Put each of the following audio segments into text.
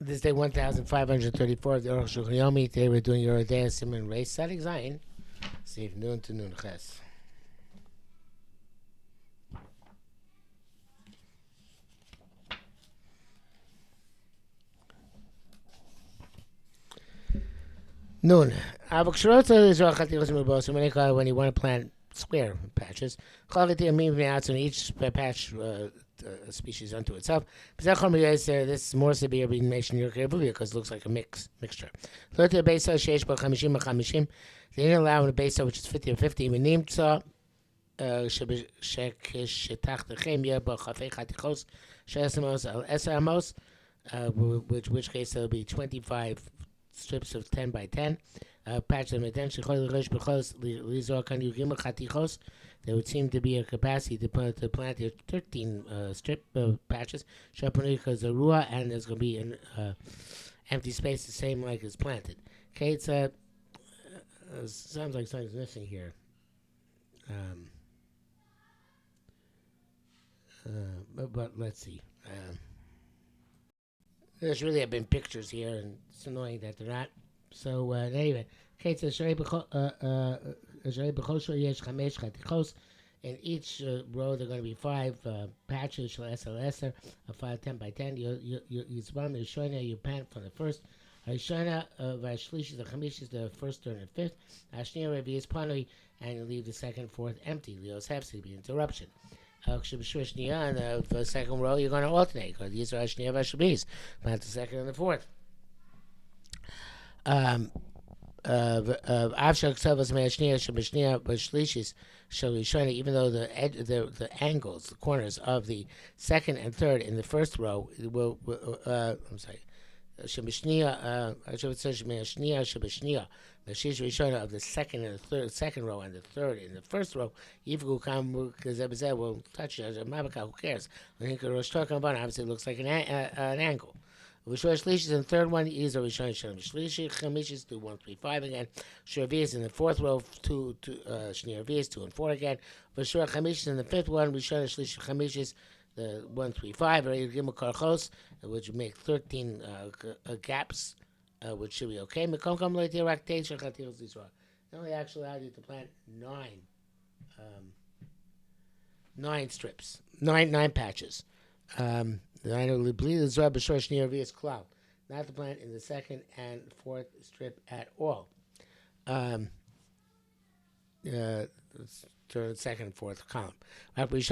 This day 1534 of the Arukh HaShulchan. Today we're doing your day Simon Race Sadik Zayin. Save Nun to Nun Ches. Nun. Avokshirota is when you want to plant square patches. Each patch species unto itself. This is more severe being mentioned here because it looks like a mixture. The didn't allow a base which is 50 or 50. Which case there'll be 25 strips of 10 by 10. Patch them there would seem to be a capacity to plant 13 strip patches because the ruah, and there's going to be an empty space the same like it's planted. Okay, it's sounds like something's missing here. But let's see. There's really have been pictures here, and it's annoying that they're not. So anyway, okay, so in each row there are going to be 5 patches of 5 10 by 10. You plant from the first. Harishana Vashlish the Chamish is the first, third, and fifth. Ashnia Revi is Panui, and you leave the second, fourth empty. Leos have to be interruption. On the second row, you're going to alternate because these are Ashnia Vashabis. Plant the second and the fourth. Even though the angles, the corners of the second and third in the first row will I'm sorry. I should say of the second and the third, second row and the third in the first row, will touch you. Who cares? Obviously, it looks like an angle. Rishon Shlish in the third one is a Rishon Shlishi. Chamishis do 1, 3, 5 again. Shravias in the fourth row, 2 Shnei Ravias 2 and 4 again. Rishon Chamishis in the fifth one, Rishon Shlishi Chamishis the 1, 3, 5. Gimel Karchos, which would make 13 gaps, which should be okay. Mekom Kam Lo Tirak Tein Shachatiros Yisrael. They only actually allowed you to plant 9 strips, 9 patches. Not to plant in the second and fourth strip at all. Third, second, and fourth column. Only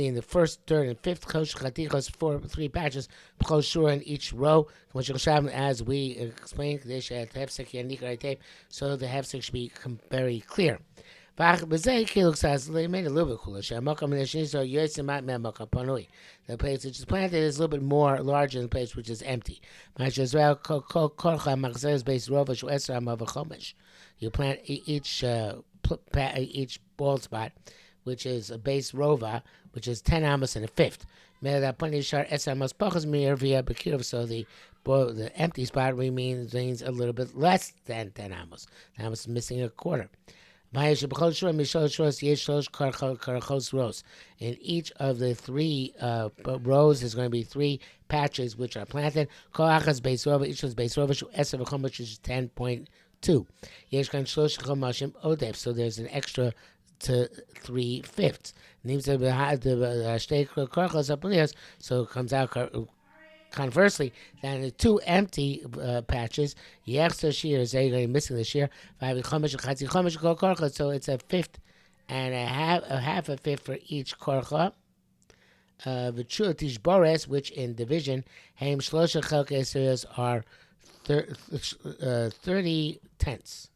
in the first, third, and fifth 3 patches in each row. As we explained, so the hefsek should be very clear. They made it a little bit cooler. The place which is planted is a little bit more larger than the place which is empty. You plant each bald spot, which is a base rova, which is 10 amos and a fifth. So the empty spot means a little bit less than 10 amos. Amos is missing a quarter. In each of the 3 rows, there's going to be 3 patches which are planted. Each one's base rova, which is 10.2. So there's an extra to 3/5. So it comes out. Conversely, then the 2 empty patches, missing the shear, so it's a fifth and a half a fifth for each korcha. Which in division, are 30 tenths.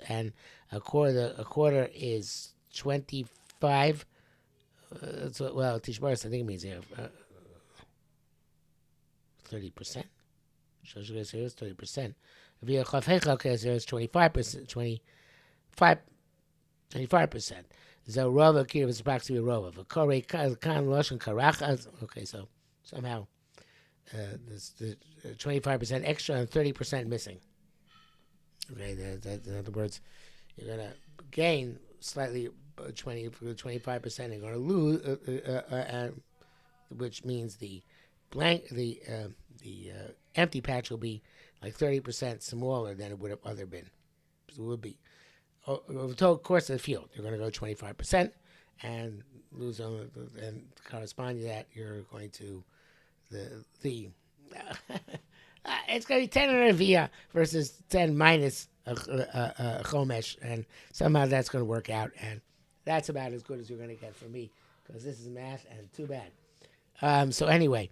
And a quarter is 25. Tishbaris, I think it means 30%. Shows you guys here is 30%. Via Chafecha is 25%. 25%. So Rova Kir is approximately a Rova. Kore Kan Loshan Karach. Okay, so somehow there's the 25% extra and 30% missing. Okay, in other words, you're going to gain slightly 25%, you're going to lose which means the empty patch will be like 30% smaller than it would have other been. So it would be over the total course of the field, you're going to go 25% and lose on, and corresponding to that, you're going to the it's going to be 10 in a via versus 10 minus a chomesh, and somehow that's going to work out, and that's about as good as you're going to get from me because this is math and too bad. So anyway,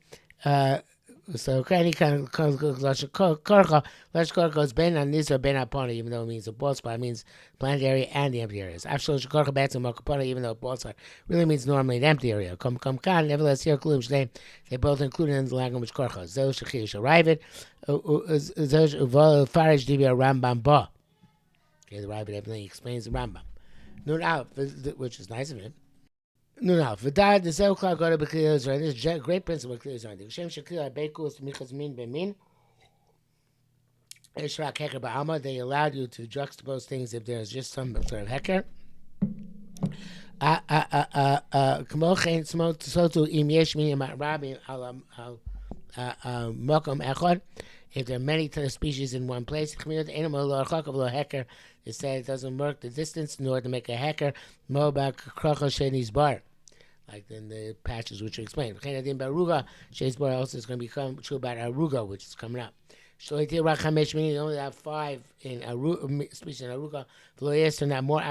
so any kind of korcha goes ben on this or ben upon, even though it means a bald spot, it means planted area and the empty areas. After korcha bats and makapona, even though bald spot really means normally an empty area. Come kan, nevertheless here klum shnei, they both included in the language korcha. Zo shechish arrive it. Zo farish dibia Rambam ba. Okay, the Ravid evidently explains the Rambam. Nun out, which is nice of him. No, V'dad the zel klal go to b'klil Israel. This is a great principle of klil Israel. The Shem shekil abekus michas min b'min. Eshrak heker ba'alma. They allowed you to juxtapose things if there's just some sort of heker. K'mo chen sotu im yesh minim rabim al mokom echad. If there are many species in one place, it said it doesn't work the distance nor to make a hecker. Like in the patches which are explained. Also is going to become true about aruga, which is coming up. You only have 5 in species in aruga. So not more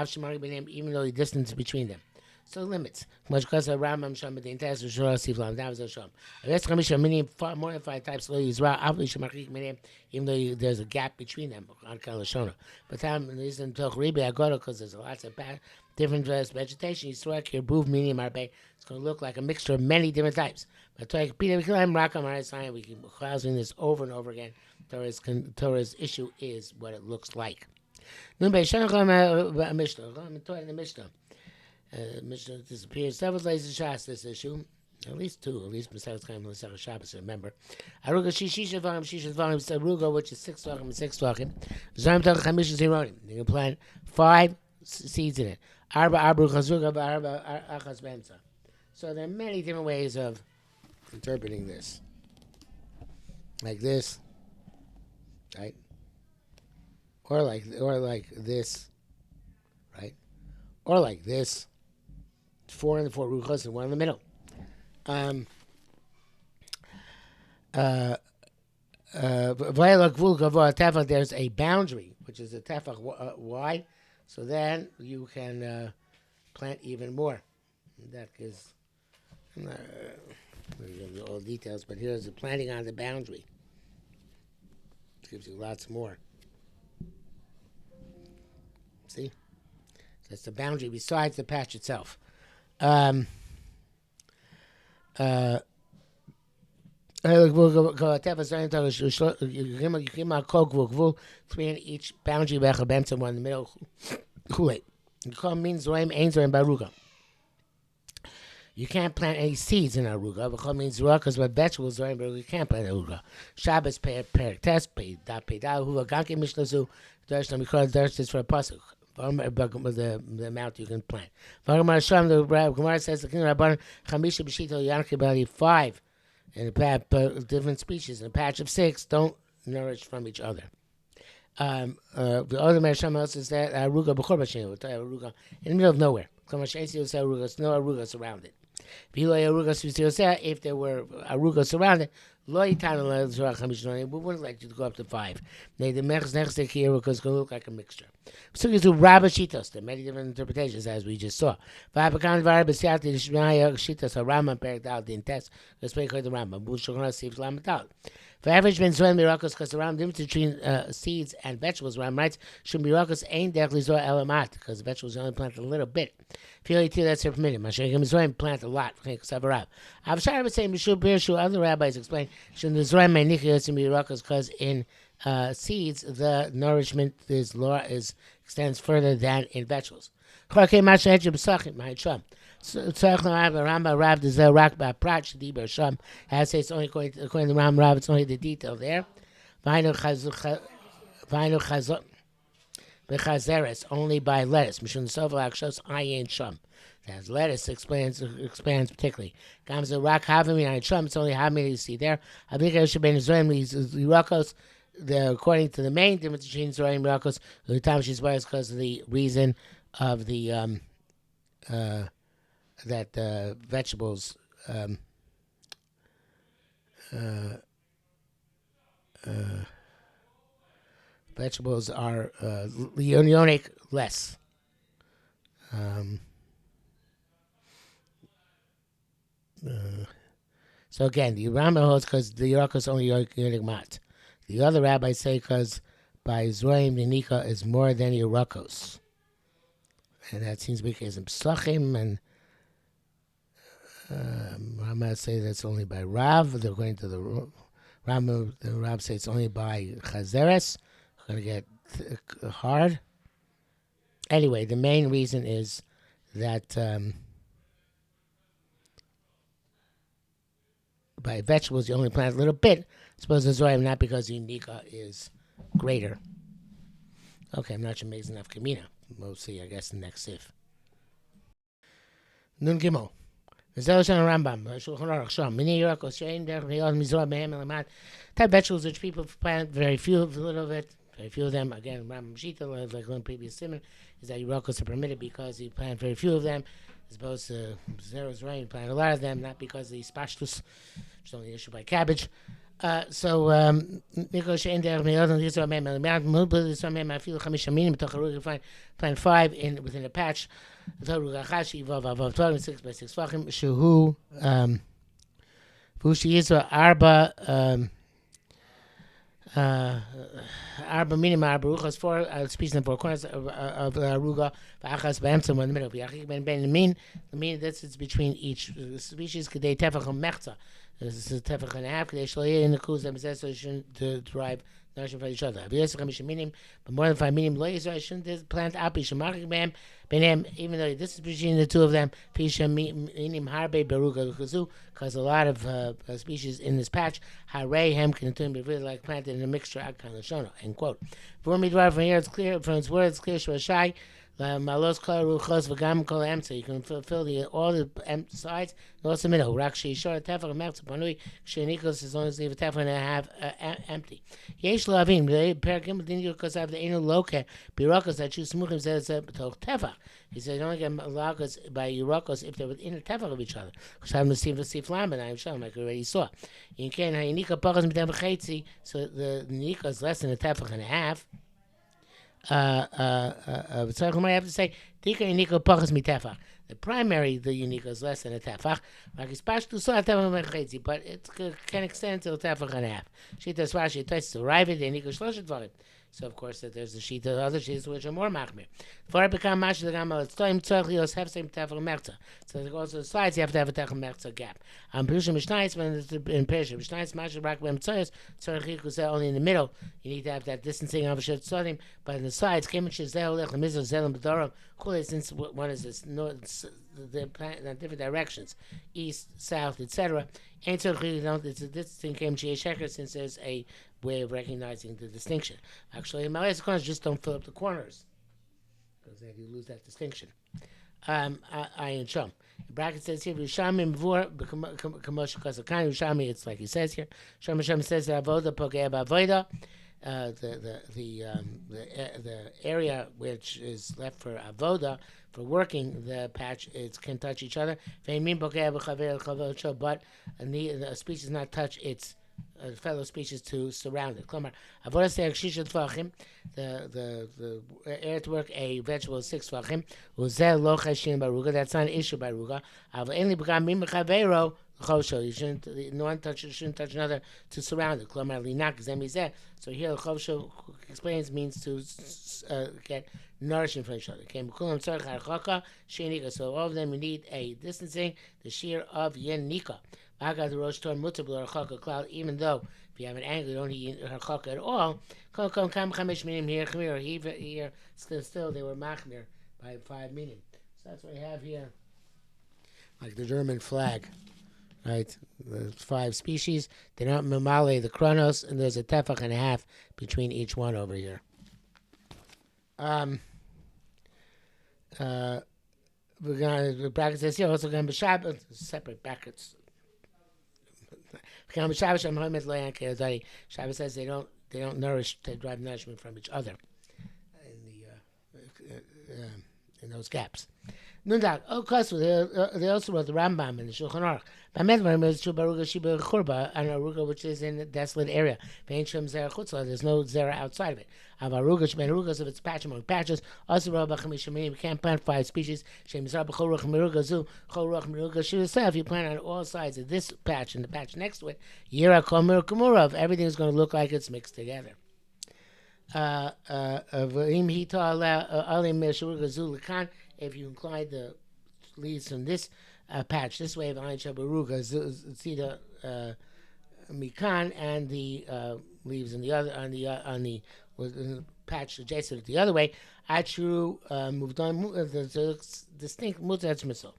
even though the distance between them. So limits. Much because of Rambam Sham the entire Shura Siflam Dav Sham. Rest Khamisha meaning more than 5 types of Israel. Obviously Shemachik meaning even though there's a gap between them on Kalashona. But time isn't Toch Ribi Agoda because there's lots of different vegetation. You strike your booth medium arbe. It's going to look like a mixture of many different types. But Peter, we keep causing this over and over again. Torah's issue is what it looks like. Mishnah. Mishnah disappears. Several days of Shas this issue. At least 2. At least besides kind of Masechah Shabbos, remember. Arukh HaShulchan Shisha Aruga, which is 6 Tvachim and 6 Tvachim. Zayim Tach Chamish Zironim. You can plant 5 seeds in it. Arba Arukh HaShulchan Arba Achas Bemsa. So there are many different ways of interpreting this. Like this, right? Or like this, right? Or like this. 4 and 4 ruchos and 1 in the middle. There's a boundary, which is a tefach wide, so then you can plant even more. That is, I'm not going to give you all the details, but here's the planting on the boundary. It gives you lots more. See? That's the boundary besides the patch itself. 3 in each boundary, 1 in the middle. Means you can't plant any seeds in aruga. B'chol means zura because what vegetables are in, but you can't plant aruga. Shabbos perik test pei huva ganke mishlazu darshna mikol darshna for a pasuk. The amount you can plant. The Gemara says the king of Rabban Chamisha B'shito Yanki Bali 5 in a different species in a patch of 6 don't nourish from each other. The other Mersham also says that aruga b'chor b'shem aruga in the middle of nowhere. No arugas around it. If there were arugas around it, we wouldn't like you to go up to 5. Here because it's going to look like a mixture. So you do Rabba Shitos. There are many different interpretations as we just saw. For average when Zoen miracles, because around the difference between seeds and vegetables, Ram writes, should miracles ain't definitely Zoe elamat, because vegetables only plant a little bit. That's her permitted. Zoe plant a lot. I've tried to say, other rabbis explain, should the Zoe miracles, because in seeds, the nourishment extends further than in vegetables. Ramba Rav the Zerak by Prach Diber Sham has it's only according to Ramba Rav, it's only the detail there. Vino Chazeres only by lettuce. Mishun Sovel Akshos Ayin Sham. That lettuce expands particularly. Gamza rock havim and chum. It's only havim you see there. Havika should be Zoyim Yirakos. According to the main difference between Zoyim and Yirakos, the time she's biased because of the reason of the that vegetables. Vegetables are leonic less. So again, the Rambam holds because the Yerakos only Yerik Mat. The other rabbis say because by Zroim the Nika is more than Yerakos. And that seems to be the case in Psachim, and Rambam say that's only by Rav. They're going to the Rambam. The Rav say it's only by Chazeres. Going to get hard. Anyway, the main reason is that by vegetables you only plant a little bit. I suppose it's right, not because the Nika is greater. Okay, I'm not sure makes enough Kamina. We'll see, I guess, the next sif. Nun Gimel. Rambam. Type vegetables which people plant very few of, a little bit. Very few of them, again, Rambam Shita, like one previous simon, is that Yerakos are permitted because you plant very few of them, as opposed to Zero's rain, you plant a lot of them, not because of the spashtus, which is only issued by cabbage. Plant 5 within a patch. Arukh HaShulchan 6 by 6 fachim. Shehu Vushi Yisra Arba minima Arba 4 species in 4 corners of Aruga. V'achas b'emtzah in the middle. V'yachik ben the mean distance between each species. K'dei tefach mechza. This is a tefach and a half. K'dei shloyeh in the kuz so you shouldn't derive nourishment from each other. But more than 5 minim lo yisrael shouldn't plant api shemachik b'hem b'nem, even though this is between the two of them. Pisha minim harbe beruga l'kazu, because a lot of species in this patch harei hem can be really like planted in a mixture akan l'shono. End quote. For me, from here it's clear, from its words, it's clear shvashai. Malos kol ruchos v'gam kol emtza. You can fill all the sides, and also middle. Rak sheishor tefach mechza panui shenikos as long as leave a tefach and a half empty. Yesh lavim perkim didn't because I have the enu loke birakos that choose smuchim says b'toch tefach. He said you only get lakas by Yerakos if they're within a tefach of each other. Because I haven't received a siflam, and I'm sure like we already saw. In ken hayinika pachas mitefach chetzi, so the nika is less than a tefach and a half. I have to say, the primary, the unique is less than a tefach. But it can extend to a tefach and a half. Shita Swashi touches to arrive at the unique shlosh. So of course that there's the sheet of other sheets which are more machmir. For it become mash the gamma, it's time tzarchios have same tefach merza. So there goes to the sides, you have to have a tefach merza gap. Perusha mishnayis when it's in Perusha mishnayis mash rak bem tzarchios tzarchios only in the middle. You need to have that distancing of shet tzarim, but in the sides, kemish zel lech mizal zelim b'doram. Cool, since one is this north, the different directions, east, south, etc. And so it's a distinct kemish since there's a way of recognizing the distinction. Actually, in my last corners, just don't fill up the corners because then you lose that distinction. Ayin Shom. The bracket says here, Rishami Mvur, Kamosh Kazakan, Rishami, it's like he says here. Shom says that Avoda Pogea Bavoida, the area which is left for Avoda, for working the patch, it can touch each other. But a species not touch its fellow species to surround it. The earthwork, a vegetable is 6 tvachim. That's not an issue by ruga. You shouldn't, one shouldn't touch another to surround it. So here the chosho explains means to get nourishment from each other. So all of them you need a distancing, the shear of yenika. Even though if you have an angle, you don't need harchaka at all. Here, still they were machmir by 5 minim. So that's what we have here, like the German flag, right? The 5 species. They don't mamale the chronos, and there's a tefach and a half between each one over here. we're going to brackets this here. Also going to be Shabbat, separate brackets. Shabbos says they don't nourish, they derive nourishment from each other in in those gaps. Nundak, they also wrote the Rambam in the Shulchan Aruch. Bamedvarim is true Baruga Shiba Churba, an Aruga which is in a desolate area. There's no zera outside of it. Avaruga Shben Arugas of its patch among patches. Also Rabba Chamishamim, you can't plant 5 species. Shem Zar B'chol Ruch Miruga Zu, Chol Ruch Miruga Shiva. If you plant on all sides of this patch and the patch next to it, Yira Komer Kumurav, everything's going to look like it's mixed together. If you incline the leaves from this patch this way, see the mikan and the leaves on the other on the patch adjacent the other way. Achuru moved on the distinct mutar etzmisol.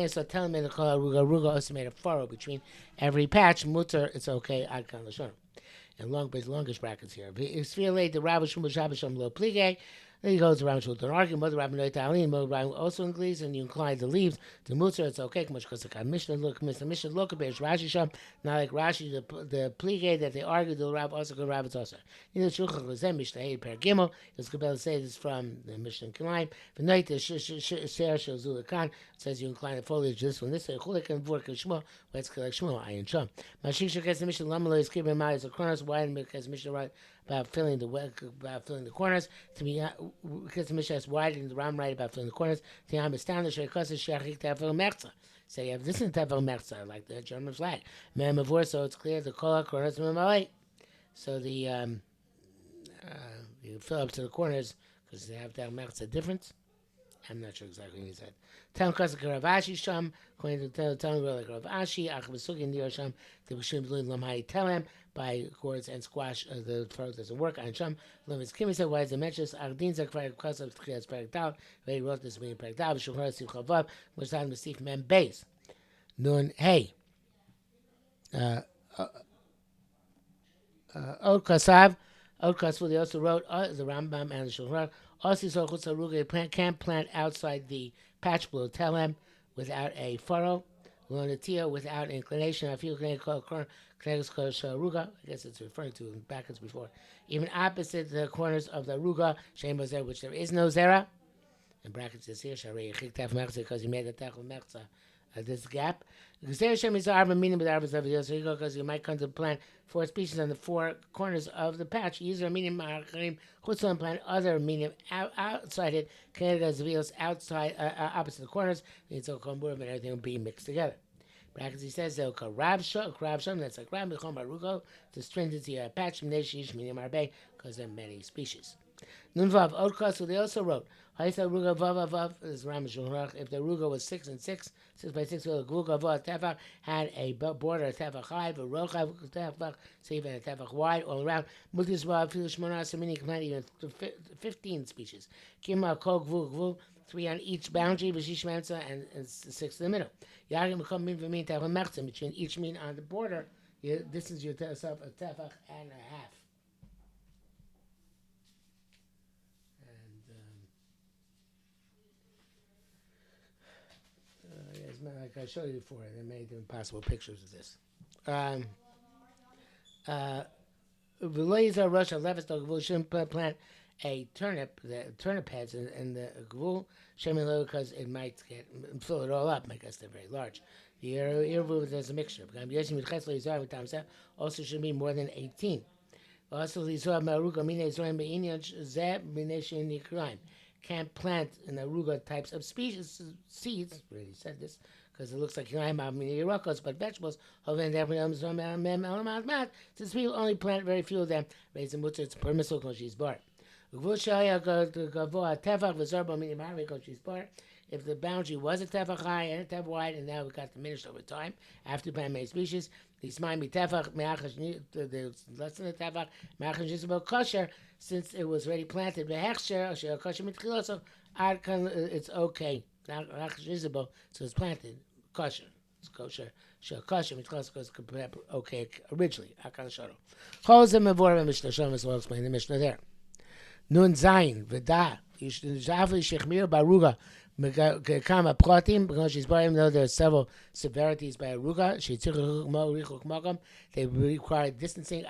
So tell him the aruga also made a furrow between every patch. Mutar, it's okay. Ad kan lashon. And longish brackets here. It's the Rabbi Shmuel Shabbat Lo Plige. Then he goes around to an argument. Mother Rabbi Noita Alin, Mother Rabbi also includes, and you incline the leaves to Mutzah. It's okay. Much because the Mishnah look, Mishnah look about Rashi Sham. Not like Rashi, the plige that they argue. The Rabbi also go Rabbi also. In the Shulchan Chazem Mishnah Hey Per Gimel, it's good to say this from the Mishnah Kilayim. The night the Ser Shazul Khan says you incline the foliage. This one, this way. Chulik and Vork and Shmuel. Let's collect Shmuel. Ayin Sham. Mashiach gets the Mishnah Lamalo is keeping my eyes across. Why because Mishnah right about filling the corners. To me, because the Mishnah is wide and the Ram right about filling the corners. To me, I'm astonished because it's shachik tevel merza. So you have this in tevel merza, like the German flag. Memavor, so it's clear the kola corners memalei. So the you fill up to the corners because they have that merza difference. I'm not sure exactly what he said. Tam Kasik Rav Ashi Sham, according to the Talmud like Rav Ashi, Ach Besugi in the Sham, the Bishim Blin Lamhai Telem, by cords and squash, the furrow doesn't work. And Sham, Levis Kimi said, why is it mentioned? Ardin Zakvar Kasav Tchias Perikdal, he wrote this meaning Perikdal, Shulchan Simcha Vav, which time Masif Mem Beis. Nun, hey. Od Kasav, they also wrote the Rambam and the Shulchan. Also, can't plant outside the patch below telem without a furrow, without inclination. I feel I guess it's referring to in brackets before. Even opposite the corners of the ruga, which there is no zera. In brackets is here, because he made a techel mechza this gap. Because you might come to plant 4 species on the 4 corners of the patch. Use a medium plant other medium outside it. Outside opposite the corners. It's all and everything will be mixed together. Brackets he says they'll call Rabsham, that's like Ram Bichom Barugo, the stringency of patch medium arbe, because there are many species. Nunvav Odka, so they also wrote Haisa Ruga Vav is Ram Shulchan. If the Ruga was 6 and 6, 6 by 6, the Ruga Vav Tefach had a border Tefach high, but Rochav Tefach, so even a Tefach wide all around. Multis Vav Filish Monas, meaning plant even 15 species. Kima Kol Gvul, 3 on each boundary, Bashish Mansa, and 6 in the middle. Yagim become mean for mean to have a mechzim between each mean on the border. This is yourself a tefach and a half. Like I showed you before, they made impossible pictures of this. V'loiza Rosh Levis Gvul shouldn't plant a turnip, the turnip heads in the Gvul Shemilo because it might fill it all up. I guess they're very large. The Irvu, there's a mixture. Also should be more than 18. Also, can't plant in aruga types of species seeds. Already said this because it looks like but vegetables. Since we only plant very few of them, it's permissible because she's bar. If the boundary was a tefach high and a tefach wide, and now it got diminished over time after planting many species, these might be tefach less than a tefach me'achas kosher, since it was already planted. It's okay. So it's planted kosher. It's kosher. Okay originally. I'll explain the Mishnah there. Nun Zayin V'da Yishchmir Baruga Kama Pratim, because she's brought, even though there are several severities by Aruga, they require distancing,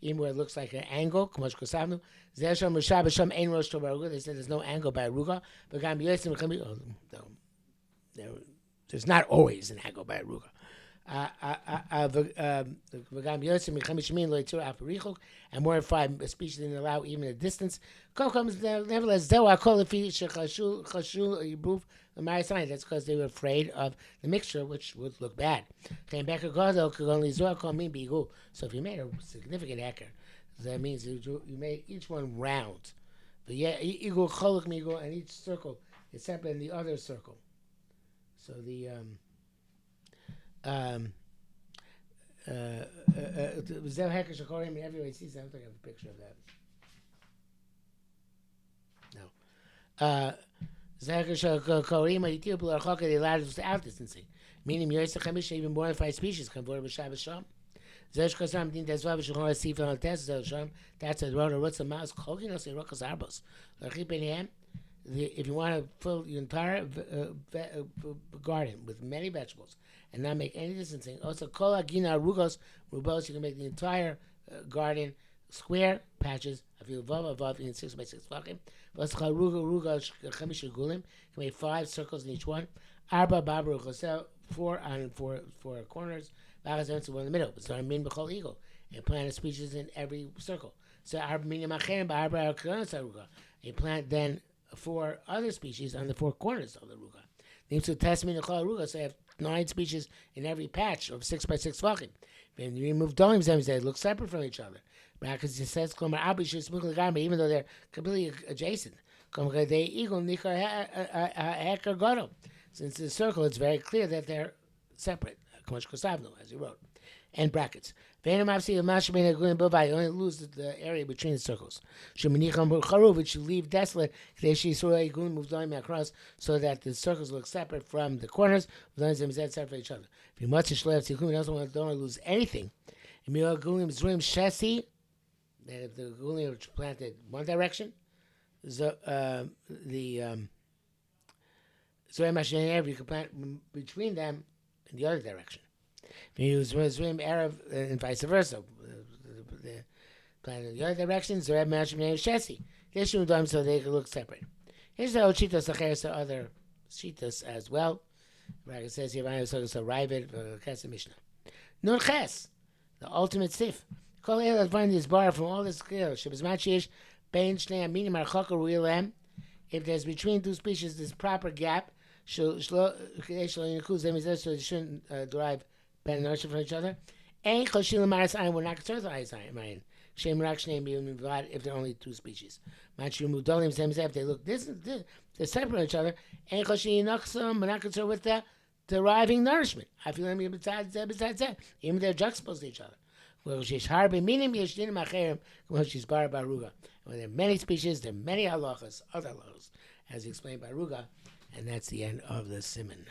even where it looks like an angle. They said there's no angle by Aruga. There's not always an angle by Aruga. And more than 5 species didn't allow even a distance. Nevertheless, that's because they were afraid of the mixture, which would look bad. So if you made a significant hecker, that means you made each one round. But yeah, and each circle is separate in the other circle. So the Zel Hecker Shakorim, everybody sees that. I don't think I have a picture of that. No. Zel Hecker Shakorim, they allowed us without distancing. Meaning, even more than 5 species come forward with Shabbos Sham. That's a road or roots of mouse, coconut, and rockers arbos. If you want to fill your entire garden with many vegetables and not make any distancing, also kola gina rugos, you can make the entire garden square patches. If you above in 6 by 6 fucking, you can make 5 circles in each one. Arba babu chosel, 4 on 4 corners. Bagaz one in the middle. But so I mean b'chol eagle and plant species in every circle. So arba minim acherim ba'arba aruga. You plant then 4 other species on the 4 corners of the ruga. Names to testament of ruga, so you have 9 species in every patch of 6 by 6 fucking. When you remove domes, they look separate from each other. Because it says, even though they're completely adjacent. Since the circle, it's very clear that they're separate, as he wrote. And brackets. You only lose the area between the circles. Which you leave desolate, across, so that the circles look separate from the corners, separate from each other. If you don't want to lose anything, that if the gulim are planted one direction, you can plant between them in the other direction. If you use Zrim Arab and vice versa, the plant in the other direction, Zereb Mashim Shesi. They should them so they can look separate. Here's the Ochitas Acheres, other Shitas as well. Like it says here, so Ravid, Kesem Mishnah. Nun Ches, the ultimate sif. Call it find this bar from all the scales. Shabbos Machish, Bain Shnei Aminim Archaka Ruilem. If there's between 2 species this proper gap, so they shouldn't derive penetration from each other. And we're not concerned with Ayis if there are only 2 species. If they look they're separate from each other. And we're not concerned with the deriving nourishment. I feel them besides that, even they're juxtaposed to each other. When there are many species, there are many halachas, other halachas, as explained by Ruga, and that's the end of the siman.